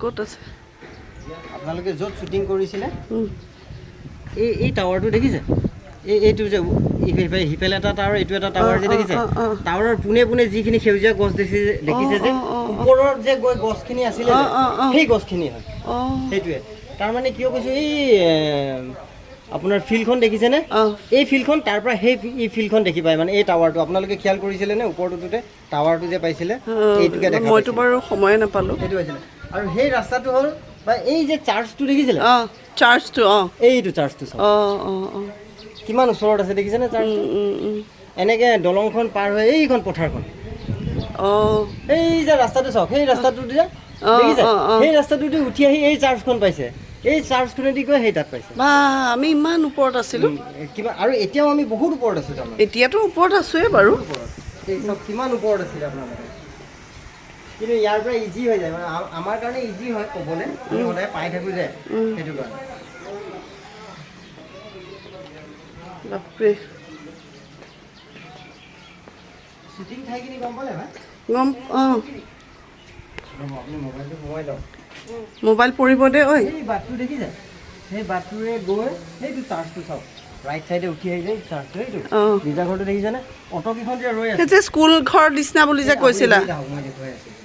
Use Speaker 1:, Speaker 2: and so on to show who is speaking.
Speaker 1: ক'ত আছে
Speaker 2: আপোনালোকে য'ত শ্বুটিং কৰিছিলে এই টাৱাৰটো দেখিছে এইটো যে সিফালে এটা টাৱাৰ এইটো এটা টাৱাৰ যে দেখিছে টাৱাৰৰ পোনে পোনে যিখিনি সেউজীয়া গছ দেখিছে যে ওপৰত যে গছখিনি আছিলে সেই গছখিনি হয় সেইটোৱে তাৰমানে কিয় কৈছোঁ এই আপোনাৰ ফিল্ডখন দেখিছেনে এই ফিল্ডখন তাৰ পৰা এই ফিল্ডখন দেখি পায় মানে এই টাৱাৰটো আপোনালোকে খেয়াল কৰিছিলে নে ওপৰটোতে টাৱাৰটো যে পাইছিলে এইটোকে দেখা
Speaker 1: মইতো বাৰু সময়ে নাপালোঁ
Speaker 2: সেইটো পাইছিলে আৰু সেই ৰাস্তাটো হ'ল বা এই যে চাৰ্চটো দেখিছিলে
Speaker 1: চাৰ্চটো
Speaker 2: এইটো চাৰ্চটো কিমান ওচৰত আছে দেখিছেনে চাৰ্চটো এনেকৈ দলংখন পাৰ হৈ এইখন পথাৰখন এই যে ৰাস্তাটো চাওক সেই ৰাস্তাটো যে দেখিছে সেই ৰাস্তাটোদি উঠি আহি এই চাৰ্চখন পাইছে এই চাৰ্চখনেদি গৈ সেই তাত পাইছে
Speaker 1: বা আমি ইমান ওপৰত আছিলোঁ
Speaker 2: কিবা আৰু এতিয়াও আমি বহুত ওপৰত আছোঁ তাৰমানে
Speaker 1: এতিয়াতো ওপৰত আছোঁৱে বাৰু
Speaker 2: এই চব কিমান ওপৰত আছিলে আপোনালোকে কিন্তু ইয়াৰ পৰা ইজি হৈ যায় মানে আমাৰ কাৰণে ইজি হয় ক'বলৈ আমি সদায় পাই থাকোঁ যে সেইটো কাৰণে
Speaker 1: বাপৰে
Speaker 2: শ্বুটিং ঠাইখিনি গম পালে ভাই
Speaker 1: গম
Speaker 2: আপুনি মোবাইলটো সোমাই লওক
Speaker 1: মোবাইল পৰিব দে ঐ
Speaker 2: এই বাটটো দেখিছে সেই বাটটোৰে গৈ সেইটো চাৰ্চটো চাওক ৰাইট চাইডে উঠি আহি যায় চাৰ্চটো এইটো গীৰ্জা ঘৰটো দেখিছেনে অট'কেইখন যে ৰৈ আছে
Speaker 1: সেই যে স্কুল ঘৰ নিচিনা বুলি যে কৈছিলা
Speaker 2: মই দেখুৱাই আছোঁ